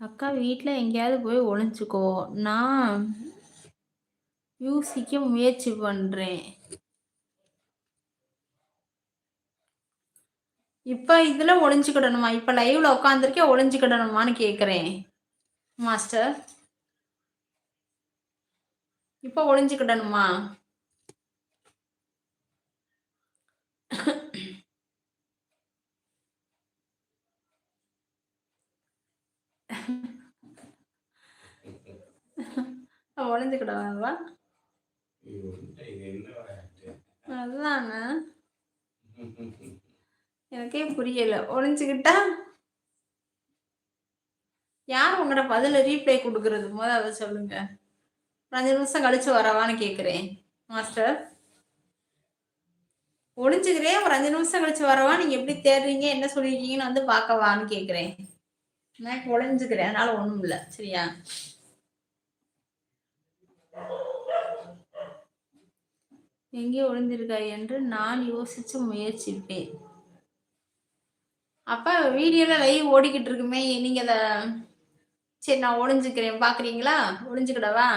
அக்கா வீட்ல எங்கேயாவது போய் ஒளிஞ்சுக்கோ. நான் யோசிக்க முயற்சி பண்றேன். இப்ப இதுல ஒளிஞ்சுக்கிடணுமா? இப்ப லைவ்ல உட்காந்துருக்கே ஒளிஞ்சுக்கிடணுமான்னு கேக்குறேன். மாஸ்டர், இப்ப ஒளிஞ்சுக்கிடணுமா? ஒளிஞ்சுக்கிடவா? அதுதானே எனக்கே புரியல. ஒளிஞ்சுக்கிட்டா யார் உங்களோட பதில ரீப்ளை கொடுக்கறது? அதை சொல்லுங்க. 5 நிமிஷம் கழிச்சு வரவான்னு கேக்குறேன். மாஸ்டர், ஒளிஞ்சுக்கிறேன். ஒரு 5 நிமிஷம் கழிச்சு வரவா? நீங்க எப்படி தேடுறீங்க, என்ன சொல்லிருக்கீங்கன்னு வந்து பார்க்கவான்னு கேக்குறேன். நான் ஒளிஞ்சுக்கிறேன், அதனால ஒண்ணும் இல்ல. சரியா? எங்கே ஒளிந்திருக்காய் என்று நான் யோசிச்சு முயற்சிப்பேன். அப்ப வீடியோல லைவ் ஓடிக்கிட்டு இருக்குமே, நீங்க அத சரி நான் ஒளிஞ்சுக்கிறேன் பாக்குறீங்களா? ஒளிஞ்சுக்கிடவா?